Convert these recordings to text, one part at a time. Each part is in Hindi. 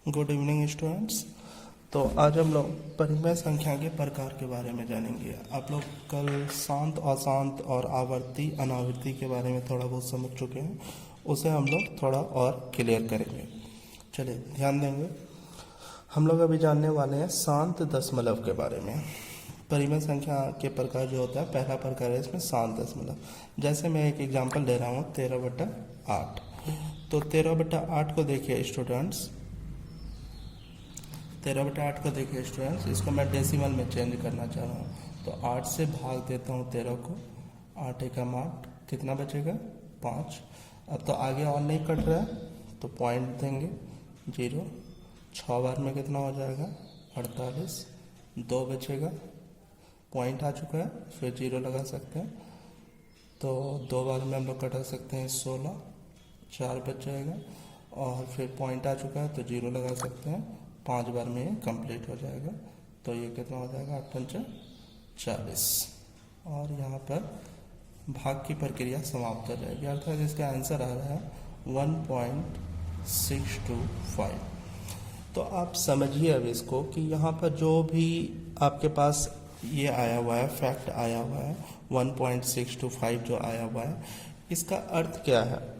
Good evening students. तो आज हम लोग परिमेय संख्या के प्रकार के बारे में जानेंगे। आप लोग कल शांत, अशांत और आवर्ती, अनावर्ती के बारे में थोड़ा बहुत समझ चुके हैं, उसे हम लोग थोड़ा और क्लियर करेंगे। चलिए ध्यान देंगे। हम लोग अभी जानने वाले हैं शांत दशमलव के बारे में। परिमेय संख्या के प्रकार जो होता है, पहला प्रकार है इसमें शांत दशमलव। जैसे मैं एक एग्जाम्पल दे रहा हूँ 13/8। तो 13/8 को देखिए स्टूडेंट्स, 13/8 को देखिए स्टूडेंट्स, इसको मैं डेसिमल में चेंज करना चाह रहा हूँ। तो 8 से भाग देता हूँ 13 को, 8 एकम 8, कितना बचेगा 5। अब तो आगे और नहीं कट रहा है तो पॉइंट देंगे 0। 6 बार में कितना हो जाएगा 48, 2 बचेगा, पॉइंट आ चुका है, फिर 0 लगा सकते हैं। तो 2 बार में हम लोग कटा सकते हैं 16, 4 बच जाएगा और फिर पॉइंट आ चुका है तो 0 लगा सकते हैं। 5 बार में ये कंप्लीट हो जाएगा। तो ये कितना हो जाएगा 8 पंचा 40 और यहाँ पर भाग की प्रक्रिया समाप्त हो जाएगी। अर्थात इसका आंसर आ रहा है 1.625। तो आप समझिए अब इसको कि यहाँ पर जो भी आपके पास ये आया हुआ है, फैक्ट आया हुआ है 1.625 जो आया हुआ है, इसका अर्थ क्या है।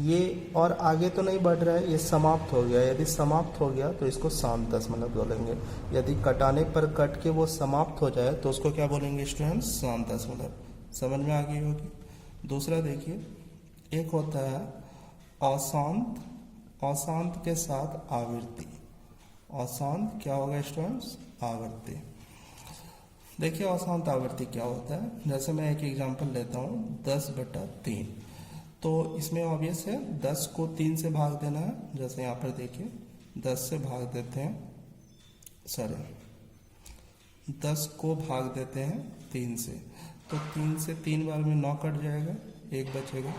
ये और आगे तो नहीं बढ़ रहा है, ये समाप्त हो गया। यदि समाप्त हो गया तो इसको शांत दशमलव बोलेंगे। यदि कटाने पर कट के वो समाप्त हो जाए तो उसको क्या बोलेंगे स्टूडेंट्स, शांत दशमलव। समझ में आ गई होगी। दूसरा देखिए, एक होता है अशांत, अशांत के साथ आवृत्ति। अशांत क्या होगा स्टूडेंट्स, आवृत्ति। देखिए अशांत आवृत्ति क्या होता है। जैसे मैं एक एग्जांपल लेता हूँ 10/3। तो इसमें ऑब्वियस है 10 को 3 से भाग देना है। जैसे यहाँ पर देखिए 10 से भाग देते हैं, 10 को भाग देते हैं 3 से, तो 3 से 3 बार में 9 कट जाएगा, 1 बचेगा,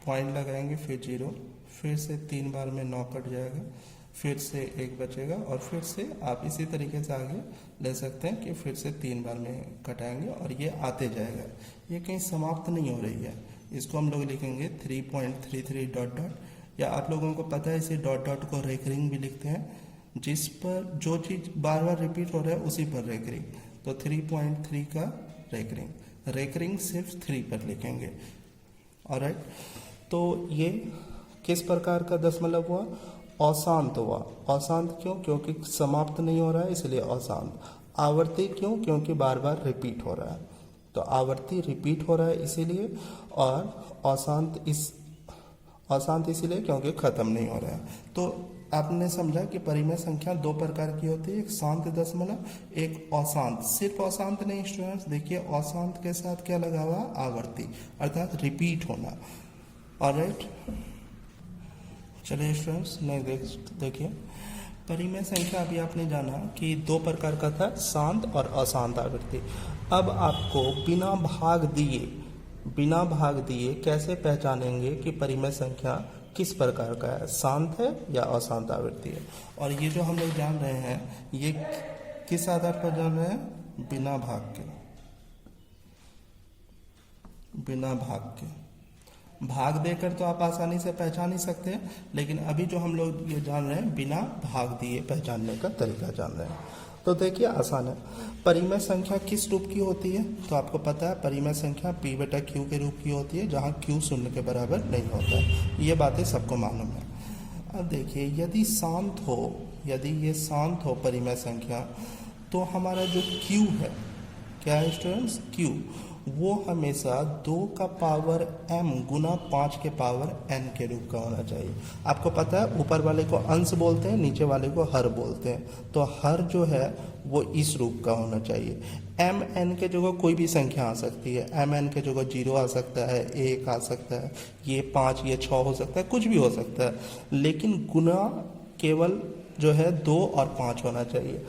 पॉइंट लगाएंगे, फिर 0, फिर से 3 बार में 9 कट जाएगा, फिर से 1 बचेगा और फिर से आप इसी तरीके से आगे ले सकते हैं कि फिर से 3 बार में कटाएंगे और ये आते जाएगा। ये कहीं समाप्त नहीं हो रही है। इसको हम लोग लिखेंगे 3.33 ... या आप लोगों को पता है इसे डॉट को रेकरिंग भी लिखते हैं, जिस पर जो चीज़ बार बार रिपीट हो रहा है उसी पर रेकरिंग। तो 3.3 का रेकरिंग, रेकरिंग सिर्फ 3 पर लिखेंगे। ऑलराइट, तो ये किस प्रकार का दशमलव हुआ, अशांत हुआ। अशांत क्यों, क्योंकि समाप्त नहीं हो रहा है इसलिए अशांत। आवर्ती क्यों, क्योंकि बार बार रिपीट हो रहा है, तो आवर्ती रिपीट हो रहा है इसीलिए। और अशांत इसीलिए क्योंकि खत्म नहीं हो रहा है। तो आपने समझा कि परिमेय संख्या 2 प्रकार की होती है, एक शांत दशमलव, एक अशांत। सिर्फ अशांत नहीं स्टूडेंट्स, देखिए अशांत के साथ क्या लगा हुआ, आवर्ती, अर्थात रिपीट होना। ऑलराइट, चलिए स्टूडेंट्स नहीं देखिए परिमेय संख्या अभी आपने जाना कि 2 प्रकार का था, शांत और अशांत आवृत्ति। अब आपको बिना भाग दिए कैसे पहचानेंगे कि परिमेय संख्या किस प्रकार का है, शांत है या अशांत आवृत्ति है। और ये जो हम लोग जान रहे हैं ये किस आधार पर जान रहे हैं, बिना भाग के। भाग देकर तो आप आसानी से पहचान ही सकते हैं, लेकिन अभी जो हम लोग ये जान रहे हैं बिना भाग दिए पहचानने का तरीका जान रहे हैं। तो देखिए आसान है। परिमेय संख्या किस रूप की होती है, तो आपको पता है परिमेय संख्या P/Q के रूप की होती है, जहाँ Q 0 के बराबर नहीं होता है। ये बातें सबको मालूम है। अब देखिए यदि ये शांत हो परिमेय संख्या, तो हमारा जो Q है, क्या है स्टूडेंट्स, Q, वो हमेशा 2 का पावर m गुना 5 के पावर n के रूप का होना चाहिए। आपको पता है ऊपर वाले को अंश बोलते हैं, नीचे वाले को हर बोलते हैं। तो हर जो है वो इस रूप का होना चाहिए। m n के जगह कोई भी संख्या आ सकती है, m n के जगह 0 आ सकता है, 1 आ सकता है, ये 5, ये 6 हो सकता है, कुछ भी हो सकता है, लेकिन गुना केवल जो है 2 और 5 होना चाहिए।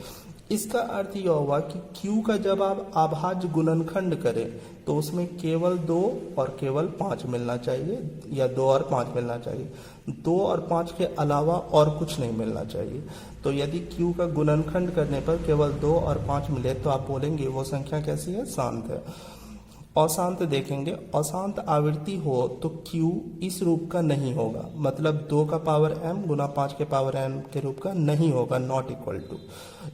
इसका अर्थ यह हुआ कि Q का जब आप अभाज्य गुणनखंड करें तो उसमें केवल 2 और केवल 5 मिलना चाहिए, या 2 और 5 मिलना चाहिए। 2 और 5 के अलावा और कुछ नहीं मिलना चाहिए। तो यदि Q का गुणनखंड करने पर केवल 2 और 5 मिले तो आप बोलेंगे वो संख्या कैसी है, शांत है। अशांत देखेंगे, अशांत आवृत्ति हो तो Q इस रूप का नहीं होगा, मतलब 2 का पावर m गुना 5 के पावर m के रूप का नहीं होगा, नॉट इक्वल टू।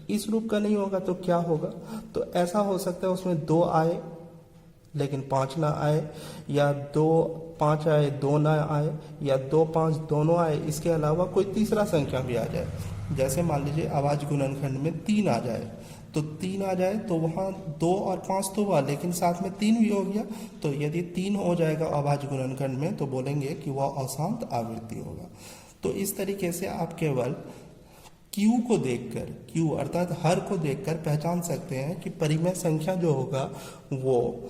इस रूप का नहीं होगा तो क्या होगा, तो ऐसा हो सकता है उसमें 2 आए लेकिन 5 ना आए, या 2 5 आए 2 ना आए, या 2 5 दोनों आए, इसके अलावा कोई तीसरा संख्या भी आ जाए। जैसे मान लीजिए आवाज गुणनखंड में 3 आ जाए, तो 3 आ जाए तो वहाँ 2 और 5 तो हुआ, लेकिन साथ में 3 भी हो गया। तो यदि 3 हो जाएगा आवाज गुणनखंड में तो बोलेंगे कि वह अशांत आवृत्ति होगा। तो इस तरीके से आप केवल Q को देखकर, Q अर्थात हर को देखकर पहचान सकते हैं कि परिमेय संख्या जो होगा वो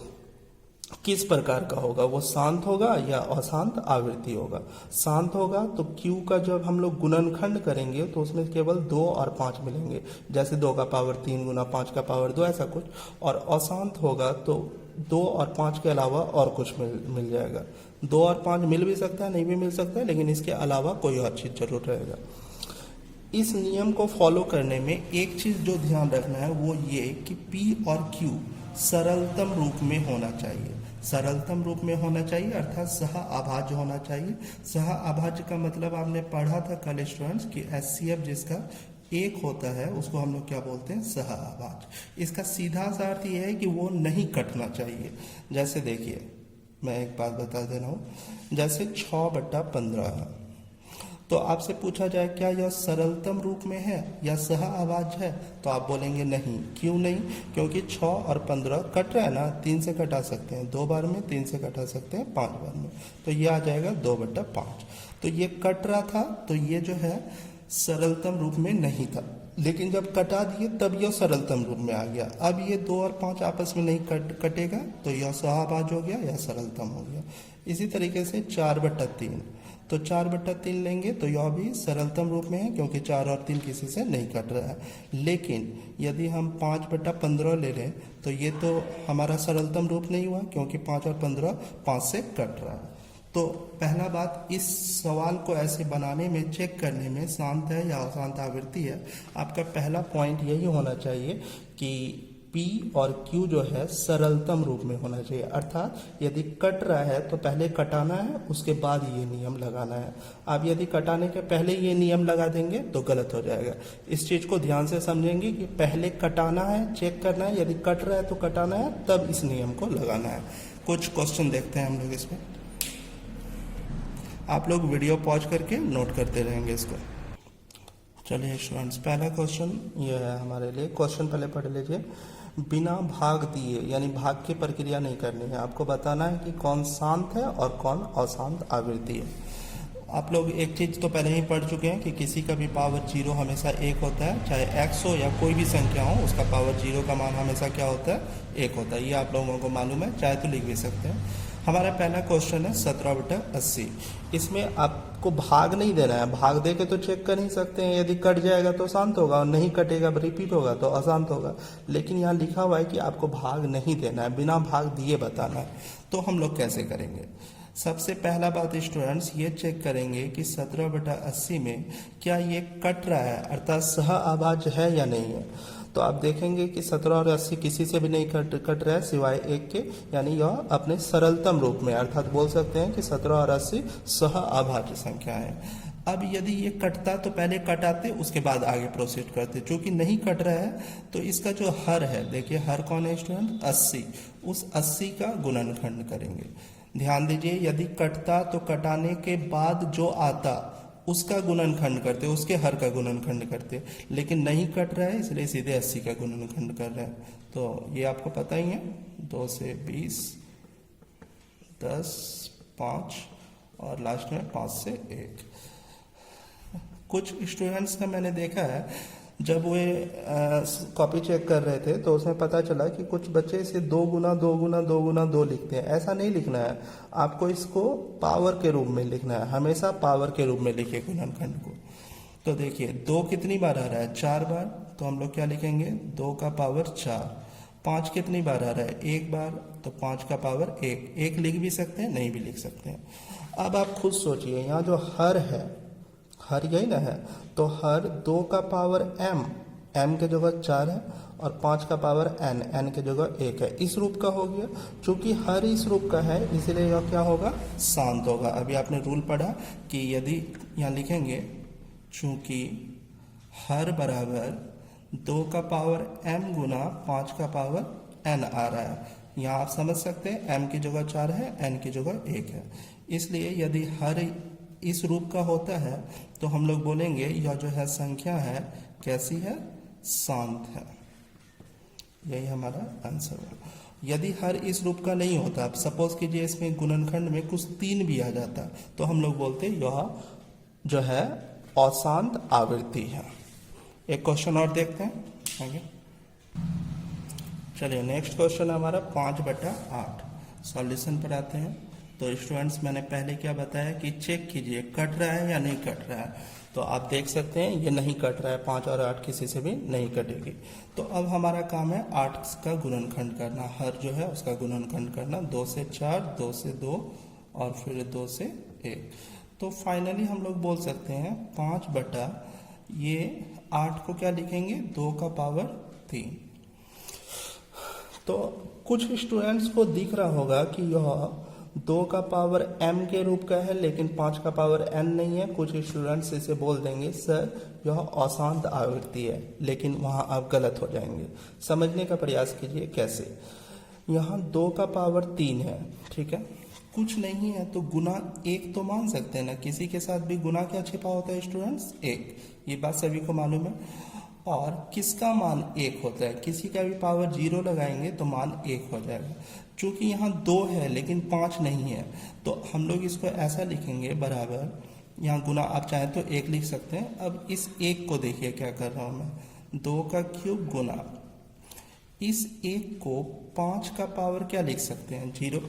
किस प्रकार का होगा, वो शांत होगा या अशांत आवृत्ति होगा। शांत होगा तो Q का जब हम लोग गुणनखंड करेंगे तो उसमें केवल 2 और 5 मिलेंगे, जैसे 2 का पावर 3 गुना 5 का पावर 2 ऐसा कुछ। और अशांत होगा तो 2 और 5 के अलावा और कुछ मिल जाएगा। 2 और 5 मिल भी सकता है, नहीं भी मिल सकता है, लेकिन इसके अलावा कोई और चीज जरूर रहेगा। इस नियम को फॉलो करने में एक चीज जो ध्यान रखना है वो ये कि P और Q सरलतम रूप में होना चाहिए। सरलतम रूप में होना चाहिए अर्थात सह अभाज्य होना चाहिए। सह अभाज्य का मतलब आपने पढ़ा था कल स्टूडेंट्स कि HCF जिसका एक होता है उसको हम लोग क्या बोलते हैं, सह अभाज्य। इसका सीधा सा अर्थ यह है कि वो नहीं कटना चाहिए। जैसे देखिए मैं एक बात बता दे रहा हूँ, जैसे 6/15 है, तो आपसे पूछा जाए क्या यह सरलतम रूप में है या सह अभाज्य है, तो आप बोलेंगे नहीं। क्यों नहीं, क्योंकि 6 और 15 कट रहा है ना, 3 से कटा सकते हैं 2 बार में, 3 से कटा सकते हैं 5 बार में, तो ये आ जाएगा 2/5। तो ये कट रहा था तो ये जो है सरलतम रूप में नहीं था, लेकिन जब कटा दिए तब यह सरलतम रूप में आ गया। अब ये 2 और 5 आपस में नहीं कटेगा तो यह सहअभाज्य हो गया या सरलतम हो गया। इसी तरीके से 4/3, तो 4/3 लेंगे तो यह भी सरलतम रूप में है क्योंकि 4 और 3 किसी से नहीं कट रहा है। लेकिन यदि हम 5/15 ले लें तो ये तो हमारा सरलतम रूप नहीं हुआ क्योंकि 5 और 15 5 से कट रहा है। तो पहला बात, इस सवाल को ऐसे बनाने में, चेक करने में शांत है या अशांत आवृत्ति है, आपका पहला पॉइंट यही होना चाहिए कि P और Q जो है सरलतम रूप में होना चाहिए। अर्थात यदि कट रहा है तो पहले कटाना है, उसके बाद ये नियम लगाना है। आप यदि कटाने के पहले ये नियम लगा देंगे तो गलत हो जाएगा। इस चीज को ध्यान से समझेंगे कि पहले कटाना है, चेक करना है, यदि कट रहा है तो कटाना है, तब इस नियम को लगाना है। कुछ क्वेश्चन देखते हैं हम लोग इसमें। आप लोग वीडियो पॉज करके नोट करते रहेंगे इसको। चलिए स्टूडेंट्स, पहला क्वेश्चन ये है हमारे लिए। क्वेश्चन पहले पढ़ लीजिए। बिना भाग दिए, यानी भाग की प्रक्रिया नहीं करनी है, आपको बताना है कि कौन शांत है और कौन अशांत आवृत्ति है। आप लोग एक चीज तो पहले ही पढ़ चुके हैं कि किसी का भी पावर 0 हमेशा 1 होता है, चाहे x हो या कोई भी संख्या हो, उसका पावर 0 का मान हमेशा क्या होता है, 1 होता है। ये आप लोगों को मालूम है, चाहे तो लिख भी सकते हैं। हमारा पहला क्वेश्चन है 17/80। इसमें आपको भाग नहीं देना है, भाग दे के तो चेक कर नहीं सकते हैं, यदि कट जाएगा तो शांत होगा और नहीं कटेगा रिपीट होगा तो अशांत होगा। लेकिन यहाँ लिखा हुआ है कि आपको भाग नहीं देना है, बिना भाग दिए बताना है। तो हम लोग कैसे करेंगे? सबसे पहला बात स्टूडेंट्स ये चेक करेंगे कि 17/80 में क्या ये कट रहा है, अर्थात सह अभाज्य है या नहीं है। तो आप देखेंगे कि 17 और 80 किसी से भी नहीं कट रहा है सिवाय 1 के, यानी यह अपने सरलतम रूप में, अर्थात बोल सकते हैं कि 17 और 80 सह अभाज्य संख्या है। अब यदि ये कटता तो पहले कटाते, उसके बाद आगे प्रोसीड करते। चूंकि नहीं कट रहा है तो इसका जो हर है, देखिए हर कौन है स्टूडेंट, 80, उस 80 का गुणनखंड करेंगे। ध्यान दीजिए, यदि कटता तो कटाने के बाद जो आता उसका गुणनखंड करते, उसके हर का गुणनखंड करते, लेकिन नहीं कट रहा है इसलिए सीधे 80 का गुणनखंड कर रहे हैं। तो ये आपको पता ही है, 2 से 20, 10, 5 और लास्ट में 5 से 1। कुछ स्टूडेंट्स का मैंने देखा है जब वे कॉपी चेक कर रहे थे तो उसमें पता चला कि कुछ बच्चे इसे 2 गुना 2 गुना 2 गुना 2 लिखते हैं। ऐसा नहीं लिखना है, आपको इसको पावर के रूप में लिखना है, हमेशा पावर के रूप में लिखिए गुणनखंड को। तो देखिए 2 कितनी बार आ रहा है, 4 बार, तो हम लोग क्या लिखेंगे, 2 का पावर 4। 5 कितनी बार आ रहा है, 1 बार, तो 5 का पावर 1। 1 लिख भी सकते हैं, नहीं भी लिख सकते हैं। अब आप खुद सोचिए, यहाँ जो हर है, हर यही ना है, तो हर 2 का पावर m, m के जगह 4 है और 5 का पावर n, n के जगह 1 है। इस रूप का हो गया। चूंकि हर इस रूप का है इसलिए यह क्या होगा, शांत होगा। अभी आपने रूल पढ़ा कि यदि यहाँ लिखेंगे चूंकि हर बराबर 2 का पावर m गुना 5 का पावर n आ रहा है। यहाँ आप समझ सकते हैं m की जगह 4 है, n की जगह 1 है। इसलिए यदि हर इस रूप का होता है तो हम लोग बोलेंगे यह जो है संख्या है कैसी है, शांत है। यही हमारा आंसर है। यदि हर इस रूप का नहीं होता, आप सपोज कीजिए इसमें गुणनखंड में कुछ 3 भी आ जाता तो हम लोग बोलते यह जो है अशांत आवृत्ति है। एक क्वेश्चन और देखते हैं आगे। चलिए नेक्स्ट क्वेश्चन हमारा 5/8 सॉल्यूशन पर आते हैं। तो स्टूडेंट्स मैंने पहले क्या बताया कि चेक कीजिए कट रहा है या नहीं कट रहा है। तो आप देख सकते हैं ये नहीं कट रहा है, 5 और 8 किसी से भी नहीं कटेगी। तो अब हमारा काम है 8 का गुणनखंड करना, हर जो है उसका गुणनखंड करना। 2 से 4, 2 से 2 और फिर 2 से 1। तो फाइनली हम लोग बोल सकते हैं 5 बटा ये 8 को क्या लिखेंगे, 2 का पावर 3। तो कुछ स्टूडेंट्स को दिख रहा होगा कि यह 2 का पावर m के रूप का है लेकिन 5 का पावर n नहीं है। कुछ स्टूडेंट्स इसे बोल देंगे सर यह अशांत आवृत्ति है, लेकिन वहां आप गलत हो जाएंगे। समझने का प्रयास कीजिए कैसे। यहाँ 2 का पावर 3 है, ठीक है, कुछ नहीं है तो गुना 1 तो मान सकते हैं ना। किसी के साथ भी गुना क्या छिपा होता है स्टूडेंट्स, 1। ये बात सभी को मालूम है। और किसका मान 1 होता है, किसी का भी पावर 0 लगाएंगे तो मान 1 हो जाएगा। चूंकि यहाँ 2 है लेकिन 5 नहीं है तो हम लोग इसको ऐसा लिखेंगे बराबर, यहाँ गुना आप चाहें तो 1 लिख सकते हैं। अब इस 1 को देखिए क्या कर रहा हूँ मैं, 2 का क्यूब गुना इस 1 को 5 का पावर क्या लिख सकते हैं, 0।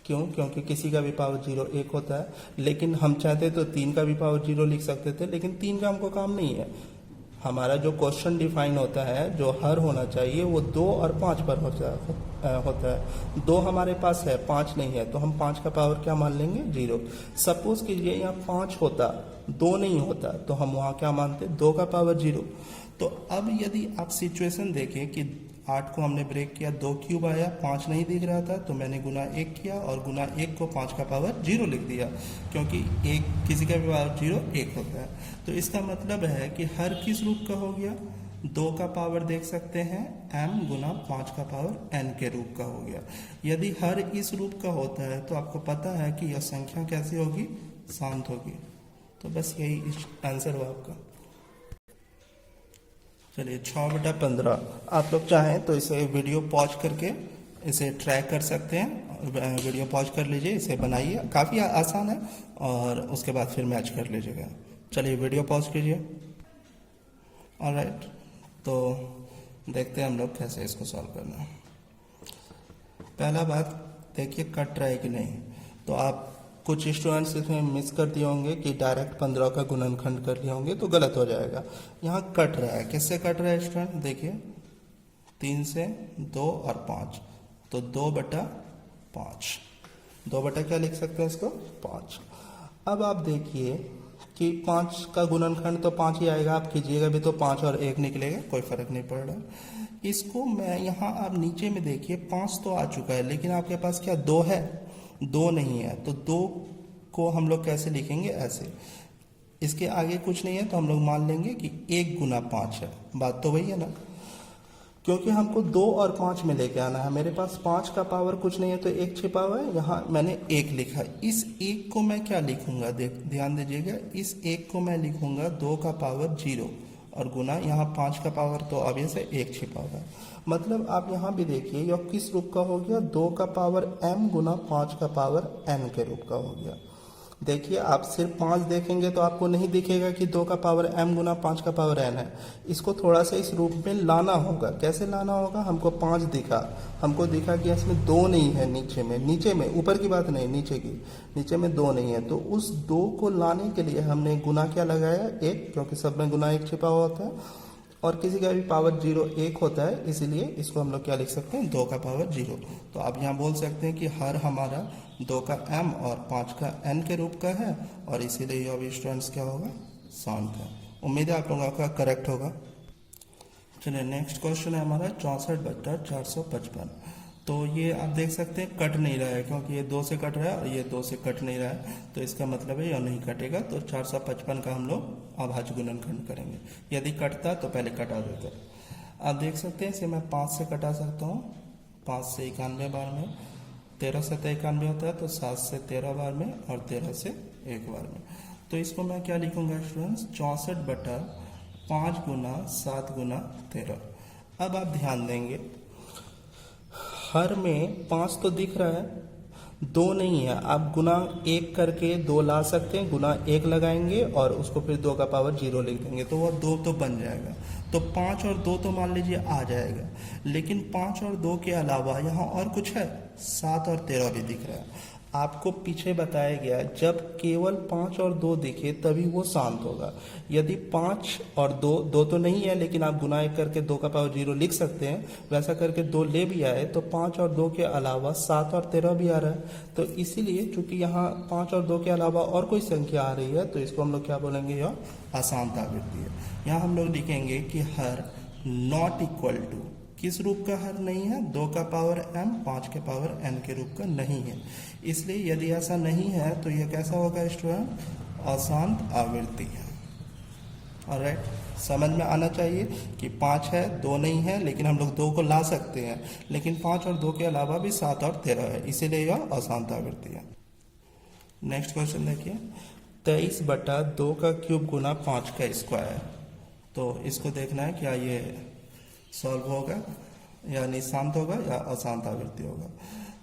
क्यों, क्योंकि किसी का भी पावर 0 1 होता है। लेकिन हम चाहते तो 3 का भी पावर 0 लिख सकते थे, लेकिन 3 का हमको काम नहीं है। हमारा जो क्वेश्चन डिफाइन होता है, जो हर होना चाहिए वो 2 और 5 पर होता है। 2 हमारे पास है, 5 नहीं है, तो हम 5 का पावर क्या मान लेंगे, 0। सपोज कीजिए यहाँ 5 होता, 2 नहीं होता, तो हम वहाँ क्या मानते, 2 का पावर 0। तो अब यदि आप सिचुएशन देखें कि 8 को हमने ब्रेक किया, 2 क्यूब आया, 5 नहीं दिख रहा था तो मैंने गुना 1 किया और गुना 1 को 5 का पावर 0 लिख दिया, क्योंकि 1 किसी का भी पावर 0 1 होता है। तो इसका मतलब है कि हर किस रूप का हो गया, 2 का पावर देख सकते हैं m गुना 5 का पावर n के रूप का हो गया। यदि हर इस रूप का होता है तो आपको पता है कि यह संख्या कैसी होगी, शांत होगी। तो बस यही आंसर हुआ आपका। चलिए 6/15 आप लोग चाहें तो इसे वीडियो पॉज करके इसे ट्राई कर सकते हैं। वीडियो पॉज कर लीजिए, इसे बनाइए, काफ़ी आसान है, और उसके बाद फिर मैच कर लीजिएगा। चलिए वीडियो पॉज कीजिए। ऑलराइट, तो देखते हैं हम लोग कैसे इसको सॉल्व करना है। पहला बात देखिए कट रहा है कि नहीं। तो आप कुछ स्टूडेंट्स इसमें मिस कर दिए होंगे कि डायरेक्ट 15 का गुणनखंड कर लिए होंगे, तो गलत हो जाएगा। यहाँ कट रहा है, किससे कट रहा है स्टूडेंट, देखिए 3 से 2 और 5, तो 2/5। 2 बटा क्या लिख सकते हैं इसको, 5। अब आप देखिए कि 5 का गुणनखंड तो 5 ही आएगा, आप कीजिएगा भी तो 5 और 1 निकलेगा, कोई फर्क नहीं पड़ रहा। इसको मैं यहाँ आप नीचे में देखिए 5 तो आ चुका है, लेकिन आपके पास क्या 2 है, 2 नहीं है। तो 2 को हम लोग कैसे लिखेंगे, ऐसे। इसके आगे कुछ नहीं है तो हम लोग मान लेंगे कि 1 गुना 5 है। बात तो वही है ना, क्योंकि हमको 2 और 5 में लेके आना है। मेरे पास 5 का पावर कुछ नहीं है तो 1 छिपा हुआ है, यहाँ मैंने 1 लिखा है। इस 1 को मैं क्या लिखूंगा, ध्यान दीजिएगा, इस 1 को मैं लिखूंगा 2 का पावर 0 और गुना यहाँ 5 का पावर तो ऑब्वियस है 1 छिपा हुआ है। मतलब आप यहाँ भी देखिए यह किस रूप का हो गया, 2 का पावर m गुना 5 का पावर n के रूप का हो गया। देखिए आप सिर्फ 5 देखेंगे तो आपको नहीं दिखेगा कि 2 का पावर m गुना 5 का पावर n है। इसको थोड़ा सा इस रूप में लाना होगा। कैसे लाना होगा, हमको 5 दिखा, हमको दिखा कि इसमें 2 नहीं है, नीचे में ऊपर की बात नहीं, नीचे में 2 नहीं है। तो उस 2 को लाने के लिए हमने गुना क्या लगाया, 1, क्योंकि सब में गुना 1 छिपा हुआ होता है, और किसी का भी पावर 0 1 होता है, इसीलिए इसको हम लोग क्या लिख सकते हैं, 2 का पावर 0। तो आप यहाँ बोल सकते हैं कि हर हमारा 2 का m और 5 का n के रूप का है, और इसीलिए यह भी स्टूडेंट्स क्या होगा, शांत है। उम्मीद है आप लोगों का करेक्ट होगा। चलिए नेक्स्ट क्वेश्चन है हमारा 64/455। तो ये आप देख सकते हैं कट नहीं रहा है, क्योंकि ये 2 से कट रहा है और ये 2 से कट नहीं रहा है, तो इसका मतलब है यह नहीं कटेगा। तो 455 का हम लोग अभाज्य गुणनखंड करेंगे। यदि कटता तो पहले कटा देते। आप देख सकते हैं इसे मैं 5 से कटा सकता हूँ, 5 से 91 बार में, 13 से 91 होता है, तो 7 से 13 बार में और 13 से 1 बार में। तो इसको मैं क्या लिखूंगा स्टूडेंट्स, 64/5 गुना 7 गुना 13। अब आप ध्यान देंगे हर में 5 तो दिख रहा है, 2 नहीं है। आप गुना 1 करके 2 ला सकते हैं, गुना 1 लगाएंगे और उसको फिर 2 का पावर 0 लिख देंगे, तो वो 2 तो बन जाएगा। तो 5 और 2 तो मान लीजिए आ जाएगा, लेकिन 5 और 2 के अलावा यहाँ और कुछ है, 7 और 13 भी दिख रहा है। आपको पीछे बताया गया जब केवल 5 और 2 दिखे तभी वो शांत होगा। यदि 5 और 2 तो नहीं है, लेकिन आप गुना 1 करके 2 का पावर 0 लिख सकते हैं, वैसा करके 2 ले भी आए तो 5 और 2 के अलावा 7 और 13 भी आ रहा है। तो इसीलिए चूंकि यहाँ 5 और 2 के अलावा और कोई संख्या आ रही है, तो इसको हम लोग क्या बोलेंगे, यह अशांत आवृत्ति है। यहाँ हम लोग लिखेंगे कि हर नॉट इक्वल टू, किस रूप का हर नहीं है, 2 का पावर m 5 के पावर n के रूप का नहीं है। इसलिए यदि ऐसा नहीं है तो यह कैसा होगा स्टूडेंट, अशांत आवृत्ति है। ऑलराइट, समझ में आना चाहिए कि 5 है, 2 नहीं है, लेकिन हम लोग 2 को ला सकते हैं, लेकिन 5 और 2 के अलावा भी 7 और 13 है, इसीलिए यह अशांत आवृत्ति है। नेक्स्ट क्वेश्चन देखिए, 23/2 का क्यूब गुना 5 का स्क्वायर। तो इसको देखना है क्या ये सॉल्व होगा, यानी शांत होगा या अशांत आवृत्ति होगा।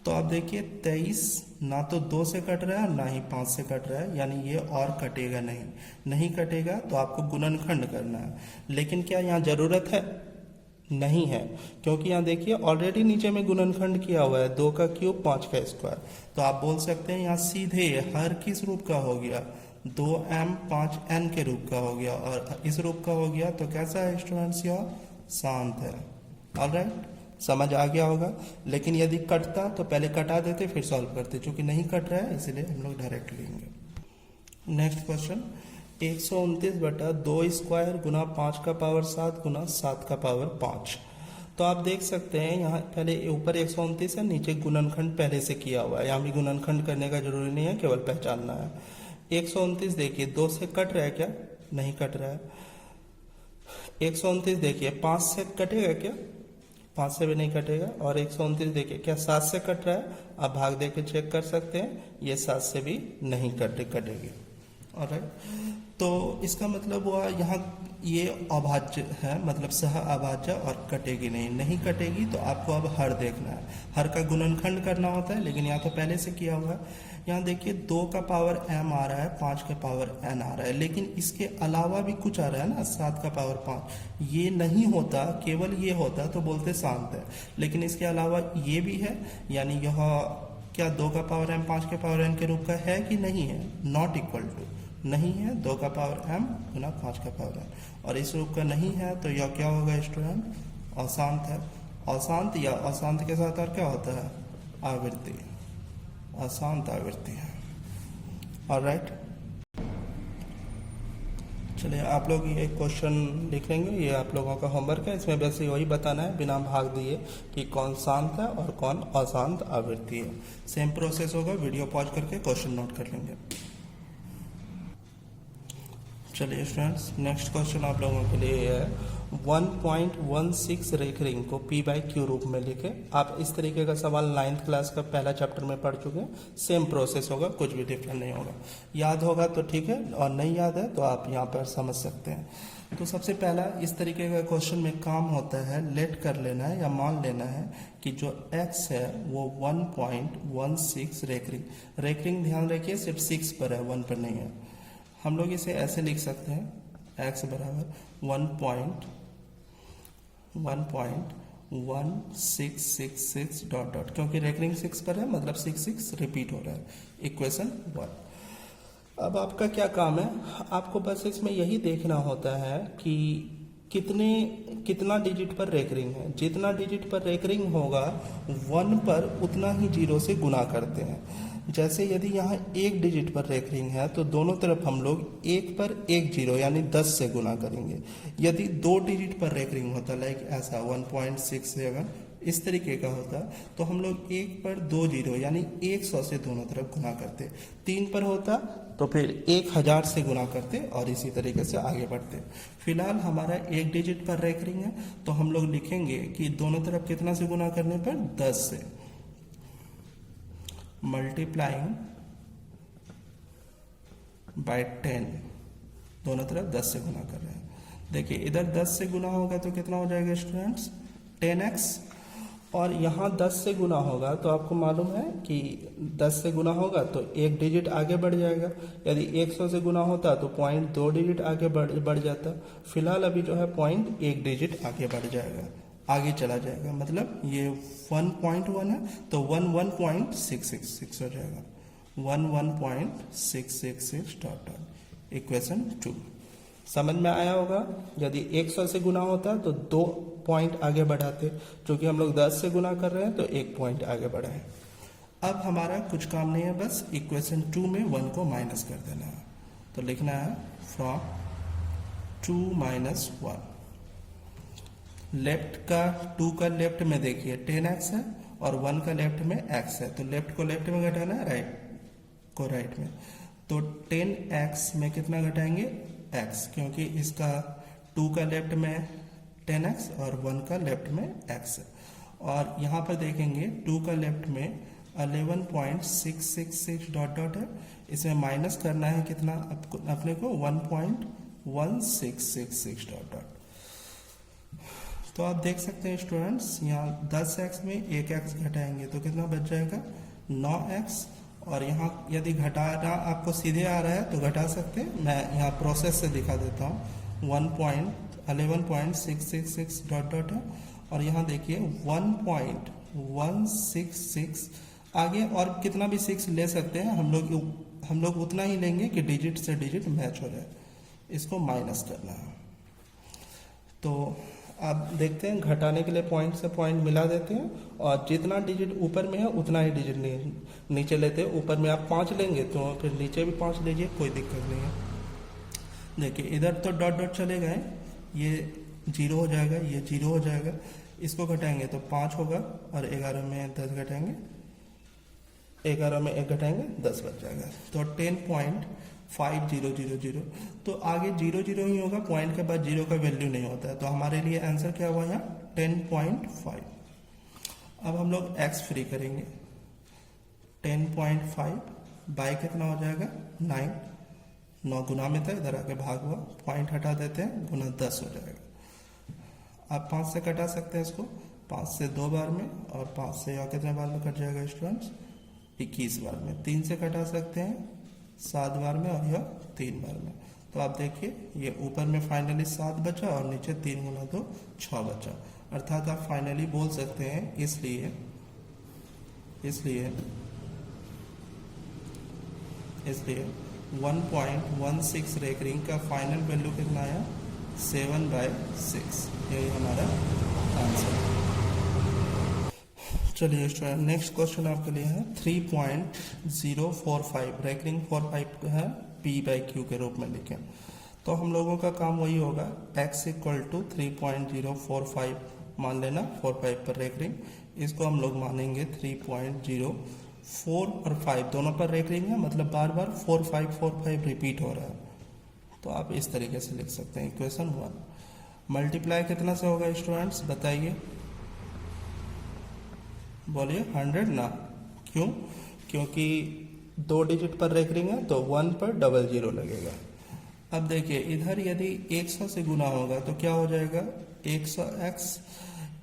तो आप देखिए 23 ना तो 2 से कट रहा है ना ही 5 से कट रहा है, यानी ये और कटेगा नहीं कटेगा, तो आपको गुणनखंड करना है। लेकिन क्या यहाँ जरूरत है, नहीं है, क्योंकि यहाँ देखिए ऑलरेडी नीचे में गुणनखंड किया हुआ है, 2 का क्यूब 5 का स्क्वायर। तो आप बोल सकते हैं यहाँ सीधे हर किस रूप का हो गया, 2m 5n के रूप का हो गया, और इस रूप का हो गया, तो कैसा है स्टूडेंट्स, यह शांत है। ऑलराइट, समझ आ गया होगा। लेकिन यदि कटता तो पहले कटा देते फिर सॉल्व करते, क्योंकि नहीं कट रहा है इसलिए हम लोग डायरेक्ट लेंगे। नेक्स्ट क्वेश्चन, 129/2 स्क्वायर गुना 5 का पावर 7 गुना 7 का पावर 5। तो आप देख सकते हैं यहाँ पहले ऊपर 129 है, नीचे गुणनखंड पहले से किया हुआ है। यहाँ भी गुणनखंड करने का जरूरी नहीं है, केवल पहचानना है। 129 देखिए 2 से कट रहा है क्या, नहीं कट रहा है। 129 देखिए 5 से कटेगा क्या, 5 से भी नहीं कटेगा। और 129 देखिए क्या 7 से कट रहा है, आप भाग दे के चेक कर सकते हैं, ये 7 से भी नहीं कटेगी। ऑलराइट, तो इसका मतलब हुआ यहाँ ये अभाज्य है, मतलब सह अभाज्य और कटेगी नहीं कटेगी, तो आपको अब हर देखना है। हर का गुणनखंड करना होता है, लेकिन यहाँ तो पहले से किया हुआ है। यहाँ देखिए 2 का पावर m आ रहा है, 5 का पावर n आ रहा है, लेकिन इसके अलावा भी कुछ आ रहा है ना, 7 का पावर 5। ये नहीं होता, केवल ये होता तो बोलते शांत है, लेकिन इसके अलावा ये भी है, यानी यह क्या 2 का पावर m 5 के पावर n के रूप का है कि नहीं है, नॉट इक्वल टू, नहीं है, 2 का पावर m गुना 5 का पावर n, और इस रूप का नहीं है, तो यह क्या होगा स्टूडेंट, अशांत है। अशांत या अशांत के साथ और क्या होता है, आवृत्ति, अशांत आवृत्ति है। ऑलराइट, चलिए आप लोग ये क्वेश्चन लिख लेंगे, ये आप लोगों का होमवर्क है। इसमें वैसे वही बताना है बिना भाग दिए कि कौन शांत है और कौन अशांत आवृत्ति है। सेम प्रोसेस होगा, वीडियो पॉज करके क्वेश्चन नोट कर लेंगे। चलिए स्टूडेंट्स, नेक्स्ट क्वेश्चन आप लोगों के लिए है 1.16 रेखरिंग को p/q रूप में लिखे। आप इस तरीके का सवाल 9th क्लास का पहला चैप्टर में पढ़ चुके हैं। सेम प्रोसेस होगा, कुछ भी डिफरेंट नहीं होगा। याद होगा तो ठीक है, और नहीं याद है तो आप यहाँ पर समझ सकते हैं। तो सबसे पहला इस तरीके का क्वेश्चन में काम होता है, लेट कर लेना है या मान लेना है कि जो x है वो 1.16 रेखरिंग ध्यान रखिए सिर्फ 6 पर है, 1 पर नहीं है। हम लोग इसे ऐसे लिख सकते हैं, x बराबर 1.1666 डॉट डॉट, क्योंकि रेकरिंग 6 पर है, मतलब 6 रिपीट हो रहा है। इक्वेशन 1। अब आपका क्या काम है, आपको बस इसमें यही देखना होता है कि कितना डिजिट पर रेकरिंग है। जितना डिजिट पर रेकरिंग होगा 1 पर उतना ही 0 से गुना करते हैं। जैसे यदि यहाँ एक डिजिट पर रेकरिंग है तो दोनों तरफ हम लोग एक पर एक जीरो यानी 10 से गुना करेंगे। यदि दो डिजिट पर रेकरिंग होता लाइक ऐसा 1.67 इस तरीके का होता तो हम लोग एक पर दो जीरो यानी 100 से दोनों तरफ गुना करते। 3 पर होता तो फिर 1000 से गुना करते और इसी तरीके से आगे बढ़ते। फिलहाल हमारा एक डिजिट पर रेकरिंग है तो हम लोग लिखेंगे कि दोनों तरफ कितना से गुना करने पर 10 से, मल्टीप्लाइंग बाय 10, दोनों तरफ 10 से गुना कर रहे हैं। देखिए इधर 10 से गुना होगा तो कितना हो जाएगा स्टूडेंट्स 10x, और यहाँ 10 से गुना होगा तो आपको मालूम है कि 10 से गुना होगा तो एक डिजिट आगे बढ़ जाएगा। यदि 100 से गुना होता तो पॉइंट 2 डिजिट आगे बढ़ जाता। फिलहाल अभी जो है पॉइंट 1 डिजिट आगे बढ़ जाएगा, आगे चला जाएगा, मतलब ये 1.1 है तो 11.666 हो जाएगा, 11.666 डॉट डॉट। इक्वेशन 2 समझ में आया होगा। यदि 100 से गुना होता तो 2 पॉइंट आगे बढ़ाते, क्योंकि हम लोग 10 से गुना कर रहे हैं तो 1 पॉइंट आगे बढ़ाए। अब हमारा कुछ काम नहीं है, बस इक्वेशन 2 में 1 को माइनस कर देना है। तो लिखना है फ्रॉम 2 माइनस 1, लेफ्ट का 2 का लेफ्ट में देखिए 10x है और 1 का लेफ्ट में x है, तो लेफ्ट को लेफ्ट में घटाना है, राइट को राइट में। तो 10x में कितना घटाएंगे x, क्योंकि इसका 2 का लेफ्ट में 10x और 1 का लेफ्ट में x है। और यहाँ पर देखेंगे 2 का लेफ्ट में 11.666 डॉट डॉट है, इसमें माइनस करना है कितना अपने को 1.1666 डॉट डॉट। तो आप देख सकते हैं स्टूडेंट्स यहाँ 10x में 1x घटाएंगे तो कितना बच जाएगा 9x, और यहाँ यदि घटाना आपको सीधे आ रहा है तो घटा सकते हैं, मैं यहाँ प्रोसेस से दिखा देता हूँ। 11.666 डॉट डॉट है और यहाँ देखिए 1.166 आगे और कितना भी 6 ले सकते हैं, हम लोग उतना ही लेंगे कि डिजिट से डिजिट मैच हो जाए, इसको माइनस करना है। तो आप देखते हैं घटाने के लिए पॉइंट से पॉइंट मिला देते हैं और जितना डिजिट ऊपर में है उतना ही डिजिट नीचे लेते हैं। ऊपर में आप 5 लेंगे तो फिर नीचे भी 5 लीजिए, कोई दिक्कत नहीं है। देखिए इधर तो डॉट डॉट चले गए, ये 0 हो जाएगा, ये 0 हो जाएगा, इसको घटाएंगे तो 5 होगा और 11 में 10 घटाएंगे, 11 में 1 घटाएंगे 10 बच जाएगा। तो 10.5000, तो आगे 0 ही होगा, पॉइंट के बाद 0 का वैल्यू नहीं होता है, तो हमारे लिए आंसर क्या हुआ यहाँ 10.5। अब हम लोग x फ्री करेंगे, 10.5 बाई कितना हो जाएगा 9 गुना में था, इधर आके भाग हुआ, पॉइंट हटा देते हैं, गुना 10 हो जाएगा। आप 5 से कटा सकते हैं इसको, 5 से 2 बार में और 5 से या कितने बार में कट जाएगा स्टूडेंट्स 21 बार में। 3 से कटा सकते हैं 7 बार में और यह 3 बार में। तो आप देखिए ये ऊपर में फाइनली 7 बचा और नीचे 3 गुना 2 6 बचा, अर्थात आप फाइनली बोल सकते हैं इसलिए 1.16 रेकरिंग का फाइनल वैल्यू कितना आया 7/6, यही हमारा आंसर। चलिए स्टूडेंट नेक्स्ट क्वेश्चन आपके लिए है 3.045 रेकरिंग 45 है p/q के रूप में लिखें। तो हम लोगों का काम वही होगा, x इक्वल टू 3.045 मान लेना 45 पर रेकरिंग, इसको हम लोग मानेंगे 3.04 और 5 दोनों पर रेकरिंग है, मतलब बार बार 4545 रिपीट हो रहा है। तो आप इस तरीके से लिख सकते हैं इक्वेशन 1। मल्टीप्लाई कितना से होगा स्टूडेंट्स बताइए, बोलिए 100 ना, क्यों? क्योंकि 2 डिजिट पर रेकरिंग है तो 1 पर 00 लगेगा। अब देखिए इधर यदि 100 से गुना होगा तो क्या हो जाएगा 100x,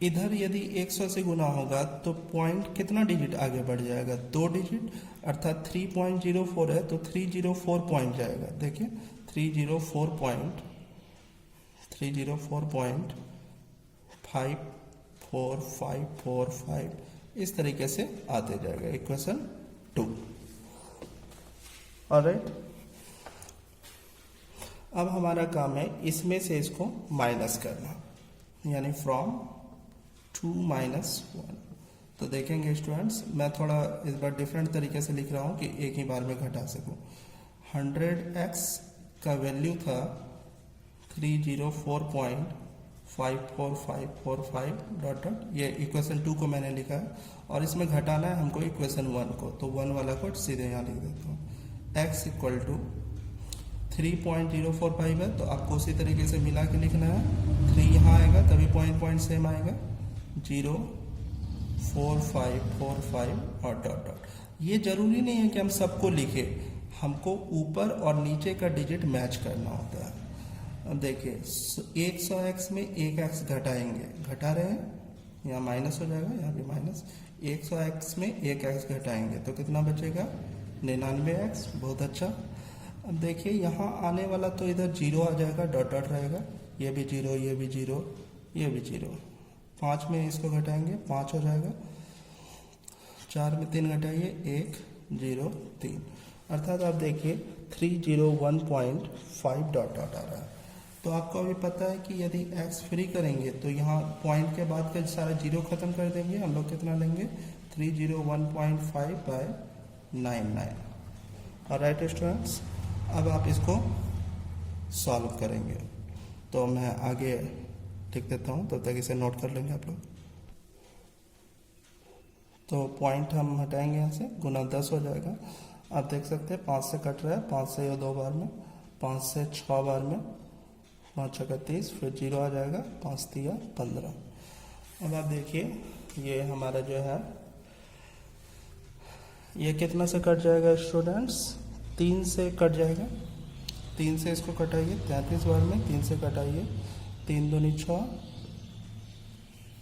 इधर यदि 100 से गुना होगा तो पॉइंट कितना डिजिट आगे बढ़ जाएगा 2 डिजिट, अर्थात 3.04 है तो 304 पॉइंट जाएगा। देखिए 304.54545 इस तरीके से आते जाएगा इक्वेशन 2। ऑलराइट, अब हमारा काम है इसमें से इसको माइनस करना, यानी फ्रॉम 2 - 1। तो देखेंगे स्टूडेंट्स, मैं थोड़ा इस बार डिफरेंट तरीके से लिख रहा हूँ कि एक ही बार में घटा सकूँ। 100x का वैल्यू था 304.54545 डॉट डॉट, ये इक्वेशन 2 को मैंने लिखा है और इसमें घटाना है हमको इक्वेशन 1 को, तो 1 वाला को सीधे यहाँ लिख देता हूँ। x इक्वल टू 3.045 है, तो आपको उसी तरीके से मिला के लिखना है। 3 यहाँ आएगा तभी पॉइंट सेम आएगा, 04545 और डॉट डॉट। ये जरूरी नहीं है कि हम सबको लिखें, हमको ऊपर और नीचे का डिजिट मैच करना होता है। अब देखिए 100x में 1x घटाएंगे, घटा रहे हैं, यहाँ माइनस हो जाएगा, यहाँ भी माइनस। 100x में 1x घटाएंगे तो कितना बचेगा, 99x। बहुत अच्छा। अब देखिए यहाँ आने वाला तो इधर 0 आ जाएगा, डॉट डॉट रहेगा, ये भी 0, ये भी 0, ये भी 0। 5 में इसको घटाएंगे, 5 हो जाएगा। 4 में 3 घटाइए, 1 0 3, अर्थात आप देखिए 301.5 डॉट डॉट आ रहा है। तो आपको अभी पता है कि यदि x फ्री करेंगे तो यहाँ पॉइंट के बाद का सारा 0 खत्म कर देंगे, हम लोग कितना लेंगे, 301.5 बाय 99। ऑलराइट स्टूडेंट्स, अब आप इसको सॉल्व करेंगे, तो मैं आगे लिख देता हूँ, तब तक इसे नोट कर लेंगे आप लोग। तो पॉइंट हम हटाएंगे यहाँ से, गुना 10 हो जाएगा। आप देख सकते हैं 5 से कट रहा है, 5 से ये 2 बार में, 5 से 6 बार में, 5 6 30, फिर 0 आ जाएगा, 5 3 15। अब आप देखिए ये हमारा जो है ये कितना से कट जाएगा स्टूडेंट्स, 3 से कट जाएगा। 3 से इसको कटाइए 33 बार में, 3 से कटाइए, 3 दूनी 6,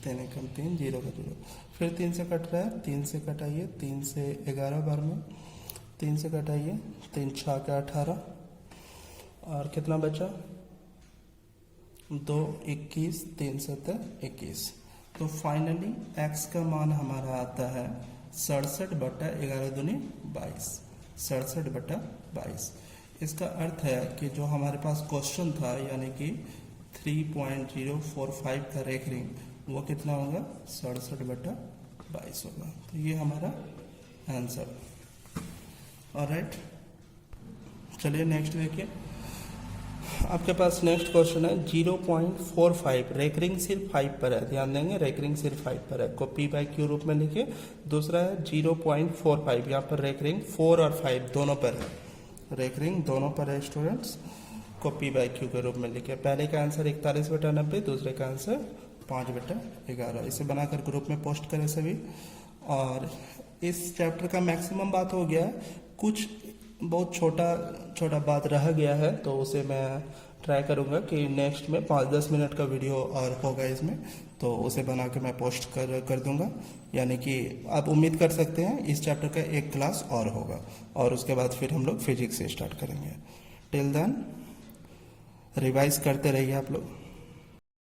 3 एकम 3, 0 का 0। फिर 3 से कट रहा है, 3 से कटाइए, 3 से 11 बार में, 3 से कटाइए, 3 6 के 18, और कितना बचा, 2 21, 3 7 21। तो फाइनली x का मान हमारा आता है 67/11 दूनी 22, 67/22। इसका अर्थ है कि जो हमारे पास क्वेश्चन था यानी कि 3.045 का रेखरिंग, वो कितना होगा, 67/22 होगा। तो ये हमारा आंसर। ऑलराइट, चलिए नेक्स्ट देखिए। आपके पास नेक्स्ट क्वेश्चन है 0.45, रेकरिंग सिर्फ 5 पर है, ध्यान देंगे रेकरिंग सिर्फ 5 पर है, को P बाई Q रूप में लिखिए। दूसरा है 0.45, यहाँ पर रेकरिंग 4 और 5 दोनों पर है, रेकरिंग दोनों पर है स्टूडेंट्स, को P बाई Q के रूप में लिखिए। पहले का आंसर 41/90, दूसरे का आंसर 5/11। इसे बनाकर ग्रुप में पोस्ट करें सभी। और इस चैप्टर का मैक्सिमम बात हो गया है, कुछ बहुत छोटा बात रह गया है, तो उसे मैं ट्राई करूंगा कि नेक्स्ट में 5-10 मिनट का वीडियो और होगा इसमें, तो उसे बना के मैं पोस्ट कर दूंगा। यानी कि आप उम्मीद कर सकते हैं इस चैप्टर का एक क्लास और होगा, और उसके बाद फिर हम लोग फिजिक्स से स्टार्ट करेंगे। टिल देन रिवाइज करते रहिए आप लोग।